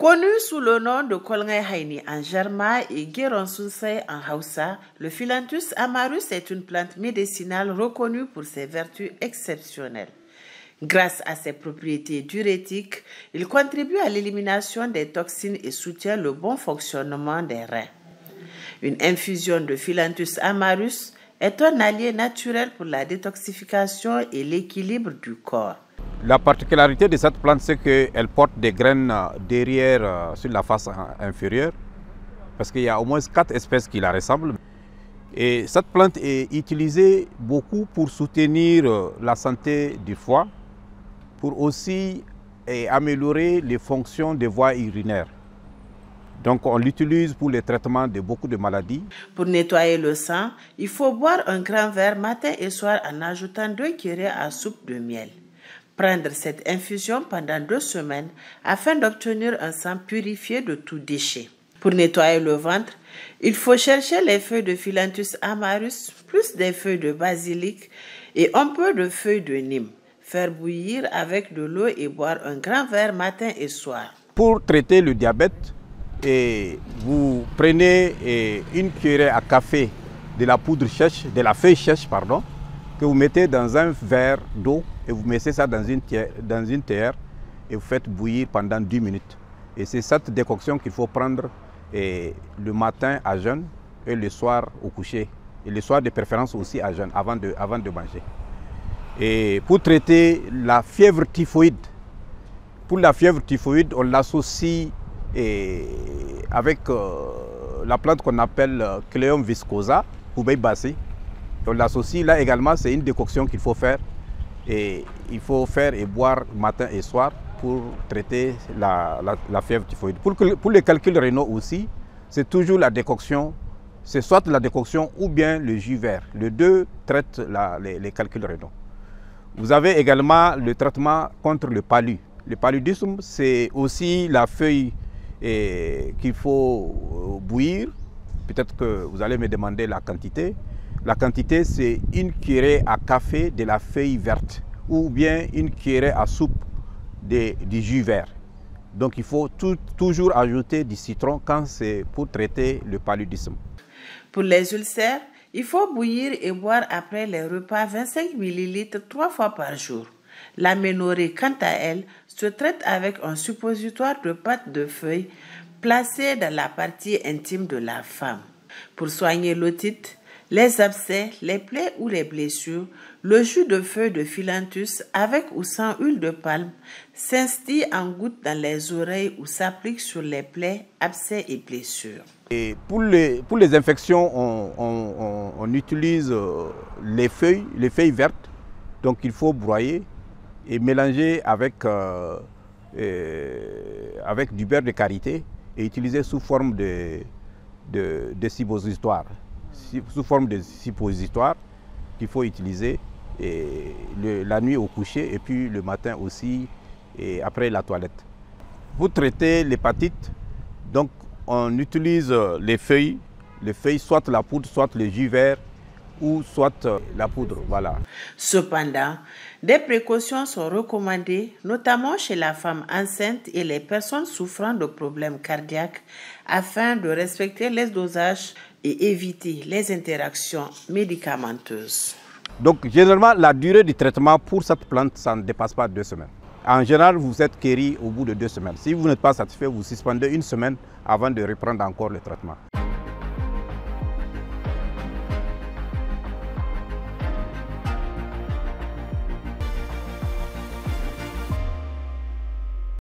Connu sous le nom de Kolngay Haini en germain et Geron Sunsay en Hausa, le Phyllanthus amarus est une plante médicinale reconnue pour ses vertus exceptionnelles. Grâce à ses propriétés diurétiques, il contribue à l'élimination des toxines et soutient le bon fonctionnement des reins. Une infusion de Phyllanthus amarus est un allié naturel pour la détoxification et l'équilibre du corps. La particularité de cette plante, c'est qu'elle porte des graines derrière sur la face inférieure, parce qu'il y a au moins 4 espèces qui la ressemblent. Et cette plante est utilisée beaucoup pour soutenir la santé du foie, pour aussi améliorer les fonctions des voies urinaires. Donc on l'utilise pour le traitement de beaucoup de maladies. Pour nettoyer le sang, il faut boire un grand verre matin et soir en ajoutant 2 cuillerées à soupe de miel. Prendre cette infusion pendant 2 semaines afin d'obtenir un sang purifié de tout déchet. Pour nettoyer le ventre, il faut chercher les feuilles de Phyllanthus amarus plus des feuilles de basilic et un peu de feuilles de Nîmes. Faire bouillir avec de l'eau et boire un grand verre matin et soir. Pour traiter le diabète, vous prenez une cuillerée à café de la poudre sèche, de la feuille sèche, pardon, que vous mettez dans un verre d'eau et vous mettez ça dans une théière et vous faites bouillir pendant 10 minutes. Et c'est cette décoction qu'il faut prendre le matin à jeûne et le soir au coucher. Et le soir de préférence aussi à jeûne, avant de manger. Et pour traiter la fièvre typhoïde, pour la fièvre typhoïde, on l'associe avec la plante qu'on appelle Cleum viscosa, Koubei Bassi. On l'associe là également, c'est une décoction qu'il faut faire. Et il faut faire et boire matin et soir pour traiter la fièvre typhoïde. Pour les calculs rénaux aussi, c'est toujours la décoction, c'est soit la décoction ou bien le jus vert. Les deux traitent les calculs rénaux. Vous avez également le traitement contre le palu. Le paludisme, c'est aussi la feuille qu'il faut bouillir. Peut-être que vous allez me demander la quantité. La quantité, c'est une cuillerée à café de la feuille verte ou bien une cuillerée à soupe du jus vert. Donc il faut toujours ajouter du citron quand c'est pour traiter le paludisme. Pour les ulcères, il faut bouillir et boire après les repas 25 ml 3 fois par jour. L'aménorrhée, quant à elle, se traite avec un suppositoire de pâte de feuilles placé dans la partie intime de la femme. Pour soigner l'otite, les abcès, les plaies ou les blessures, le jus de feuilles de Phyllanthus avec ou sans huile de palme s'instille en gouttes dans les oreilles ou s'applique sur les plaies, abcès et blessures. Et pour les infections, on utilise les feuilles vertes. Donc il faut broyer et mélanger avec du beurre de karité et utiliser sous forme de suppositoire. Sous forme de suppositoire qu'il faut utiliser la nuit au coucher et puis le matin aussi et après la toilette. Pour traiter l'hépatite, donc on utilise les feuilles, soit la poudre, soit le jus vert ou soit la poudre, voilà. Cependant, des précautions sont recommandées, notamment chez la femme enceinte et les personnes souffrant de problèmes cardiaques, afin de respecter les dosages et éviter les interactions médicamenteuses. Donc, généralement, la durée du traitement pour cette plante, ça ne dépasse pas 2 semaines. En général, vous êtes guéri au bout de 2 semaines. Si vous n'êtes pas satisfait, vous suspendez 1 semaine avant de reprendre encore le traitement.